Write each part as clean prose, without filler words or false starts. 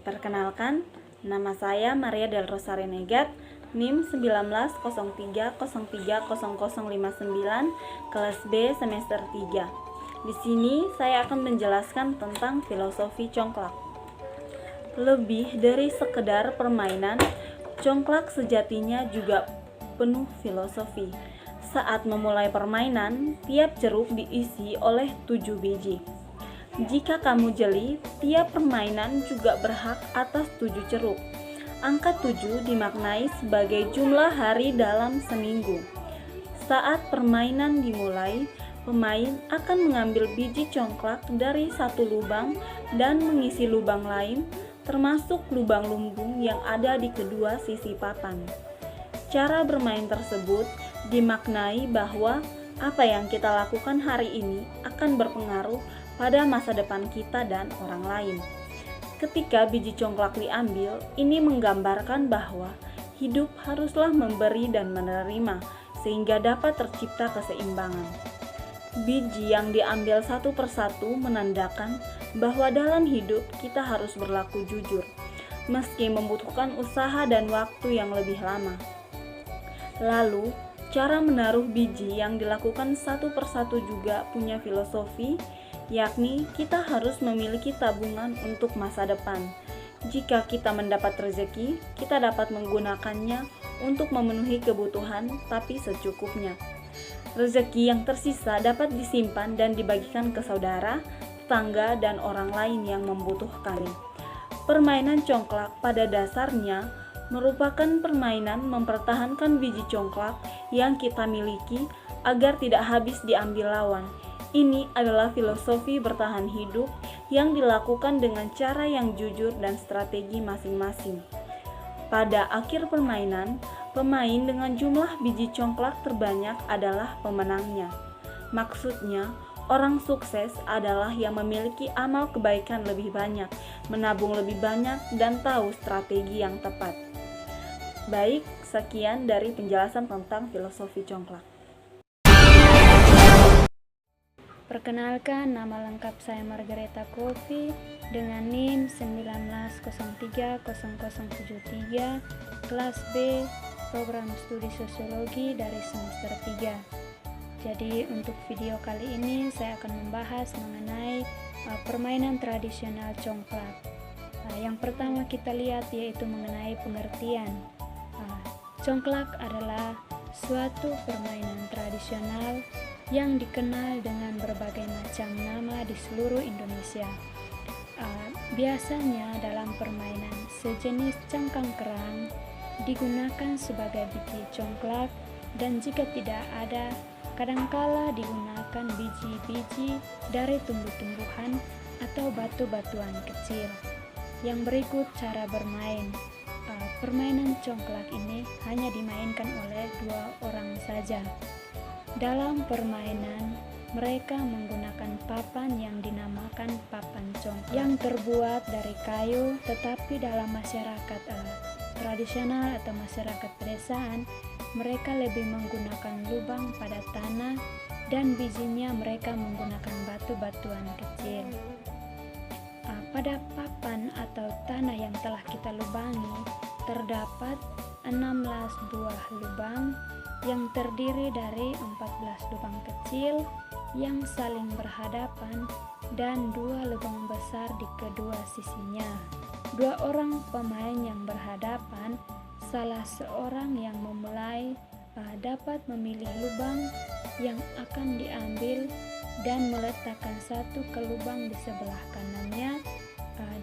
Perkenalkan, nama saya Maria Del Rosario Negat, NIM 1903030059, kelas B semester 3. Di sini saya akan menjelaskan tentang filosofi congklak. Lebih dari sekedar permainan, congklak sejatinya juga penuh filosofi. Saat memulai permainan, tiap ceruk diisi oleh 7 biji. Jika kamu jeli, tiap permainan juga berhak atas 7 ceruk. Angka 7 dimaknai sebagai jumlah hari dalam seminggu. Saat permainan dimulai, pemain akan mengambil biji congklak dari satu lubang dan mengisi lubang lain, termasuk lubang lumbung yang ada di kedua sisi papan. Cara bermain tersebut dimaknai bahwa apa yang kita lakukan hari ini akan berpengaruh pada masa depan kita dan orang lain. Ketika biji congklak diambil, ini menggambarkan bahwa hidup haruslah memberi dan menerima sehingga dapat tercipta keseimbangan. Biji yang diambil satu persatu menandakan bahwa dalam hidup kita harus berlaku jujur, meski membutuhkan usaha dan waktu yang lebih lama. Lalu, cara menaruh biji yang dilakukan satu persatu juga punya filosofi, yakni kita harus memiliki tabungan untuk masa depan. Jika kita mendapat rezeki, kita dapat menggunakannya untuk memenuhi kebutuhan, tapi secukupnya. Rezeki yang tersisa dapat disimpan dan dibagikan ke saudara, tetangga, dan orang lain yang membutuhkan. Permainan congklak pada dasarnya merupakan permainan mempertahankan biji congklak yang kita miliki agar tidak habis diambil lawan. Ini adalah filosofi bertahan hidup yang dilakukan dengan cara yang jujur dan strategi masing-masing. Pada akhir permainan, pemain dengan jumlah biji congklak terbanyak adalah pemenangnya. Maksudnya, orang sukses adalah yang memiliki amal kebaikan lebih banyak, menabung lebih banyak, dan tahu strategi yang tepat. Baik, sekian dari penjelasan tentang filosofi congklak. Perkenalkan, nama lengkap saya Margareta Kofi dengan NIM 19030073, kelas B, program studi sosiologi dari semester 3. Jadi untuk video kali ini saya akan membahas mengenai permainan tradisional congklak. Yang pertama kita lihat yaitu mengenai pengertian. Congklak adalah suatu permainan tradisional yang dikenal dengan berbagai macam nama di seluruh Indonesia. Biasanya dalam permainan sejenis cangkang kerang digunakan sebagai biji congklak, dan jika tidak ada, kadangkala digunakan biji-biji dari tumbuh-tumbuhan atau batu-batuan kecil. Yang berikut cara bermain. Permainan congklak ini hanya dimainkan oleh 2 orang saja. Dalam permainan, mereka menggunakan papan yang dinamakan papan congklak yang terbuat dari kayu, tetapi dalam masyarakat tradisional atau masyarakat pedesaan, mereka lebih menggunakan lubang pada tanah dan bijinya mereka menggunakan batu-batuan kecil. Pada papan atau tanah yang telah kita lubangi, terdapat 16 buah lubang yang terdiri dari 14 lubang kecil yang saling berhadapan dan 2 lubang besar di kedua sisinya. 2 orang pemain yang berhadapan, salah seorang yang memulai dapat memilih lubang yang akan diambil dan meletakkan satu ke lubang di sebelah kanannya,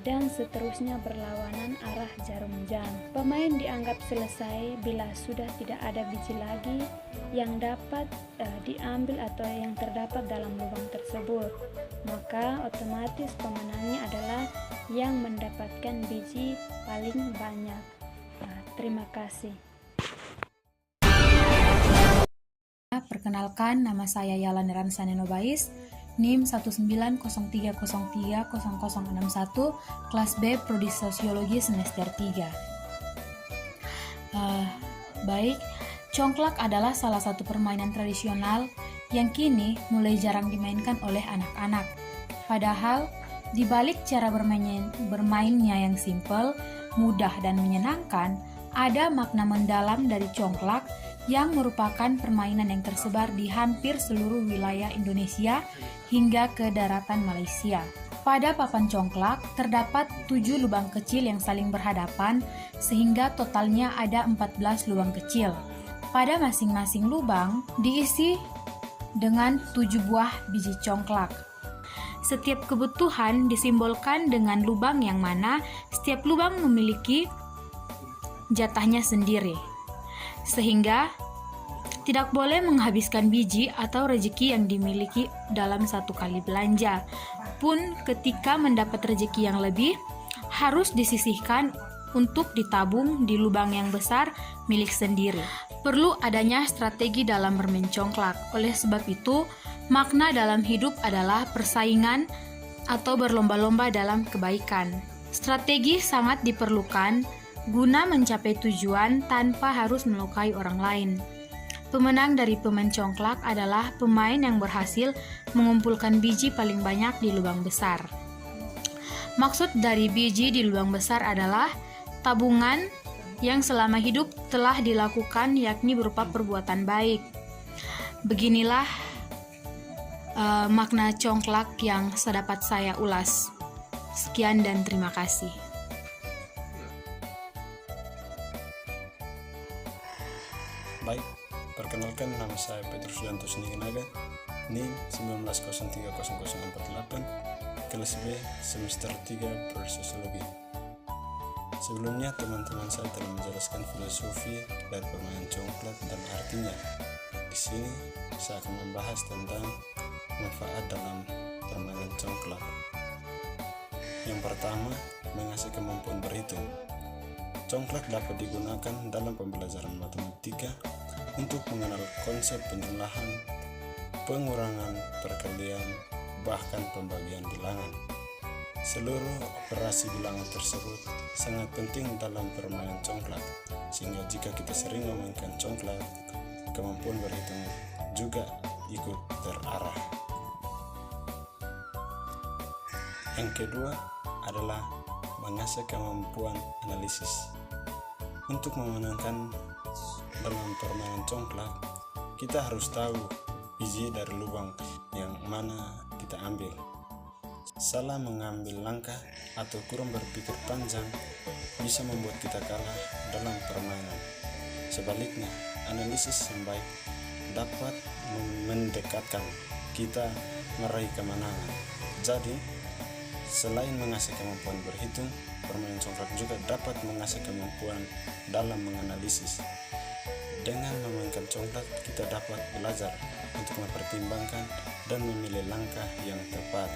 dan seterusnya berlawanan arah jarum jam. Pemain dianggap selesai bila sudah tidak ada biji lagi yang dapat diambil atau yang terdapat dalam lubang tersebut. Maka otomatis pemenangnya adalah yang mendapatkan biji paling banyak. Terima kasih. Perkenalkan, nama saya Yalan Ransane Nobais, NIM 1903030061, kelas B, Prodi Sosiologi semester 3. Baik, congklak adalah salah satu permainan tradisional yang kini mulai jarang dimainkan oleh anak-anak. Padahal, Di balik cara bermainnya yang simpel, mudah dan menyenangkan, ada makna mendalam dari congklak yang merupakan permainan yang tersebar di hampir seluruh wilayah Indonesia hingga ke daratan Malaysia. Pada papan congklak terdapat 7 lubang kecil yang saling berhadapan sehingga totalnya ada 14 lubang kecil. Pada masing-masing lubang diisi dengan 7 buah biji congklak. Setiap kebutuhan disimbolkan dengan lubang yang mana setiap lubang memiliki jatahnya sendiri. Sehingga tidak boleh menghabiskan biji atau rezeki yang dimiliki dalam satu kali belanja. Pun ketika mendapat rezeki yang lebih, harus disisihkan untuk ditabung di lubang yang besar milik sendiri. Perlu adanya strategi dalam bermain congklak. Oleh sebab itu, makna dalam hidup adalah persaingan atau berlomba-lomba dalam kebaikan. Strategi sangat diperlukan guna mencapai tujuan tanpa harus melukai orang lain. Pemenang dari pemain congklak adalah pemain yang berhasil mengumpulkan biji paling banyak di lubang besar. Maksud dari biji di lubang besar adalah tabungan yang selama hidup telah dilakukan, yakni berupa perbuatan baik. Beginilah makna congklak yang sedapat saya ulas. Sekian dan terima kasih. Baik, perkenalkan nama saya Petrus Yanto Siniginaga, NIM 19030048, kelas B semester 3 Bersosiologi. Sebelumnya teman-teman saya telah menjelaskan filosofi dari permainan congklak dan artinya. Di sini saya akan membahas tentang manfaat dalam permainan congklak. Yang pertama, mengasah kemampuan berhitung. Congklak dapat digunakan dalam pembelajaran matematika untuk mengenal konsep penjumlahan, pengurangan, perkalian, bahkan pembagian bilangan. Seluruh operasi bilangan tersebut sangat penting dalam permainan congklak, sehingga jika kita sering memainkan congklak, kemampuan berhitung juga ikut terarah. Yang kedua adalah mengasah kemampuan analisis. Untuk memenangkan dalam permainan congklak, kita harus tahu biji dari lubang yang mana kita ambil. Salah mengambil langkah atau kurang berpikir panjang bisa membuat kita kalah dalam permainan. Sebaliknya, analisis yang baik dapat mendekatkan kita meraih kemenangan. Jadi, selain mengasah kemampuan berhitung, permainan congklak juga dapat mengasah kemampuan dalam menganalisis. Dengan memainkan congklak, kita dapat belajar untuk mempertimbangkan dan memilih langkah yang tepat.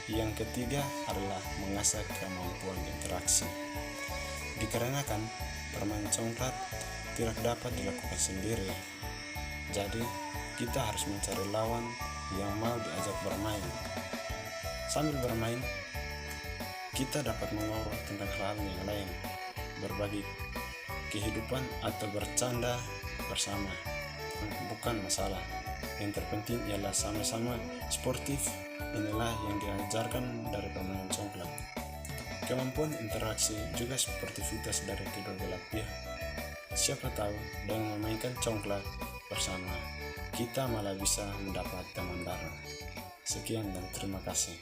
Yang ketiga adalah mengasah kemampuan interaksi. Dikarenakan permainan congklak tidak dapat dilakukan sendiri, jadi kita harus mencari lawan yang mau diajak bermain. Sambil bermain, kita dapat mengobrol tentang hal yang lain, berbagi kehidupan atau bercanda bersama. Bukan masalah. Yang terpenting ialah sama-sama sportif. Inilah yang diajarkan dari permainan congklak. Kemampuan interaksi juga sportivitas dari kedua belah pihak. Siapa tahu dengan memainkan congklak bersama, kita malah bisa mendapat teman baru. Sekian dan terima kasih.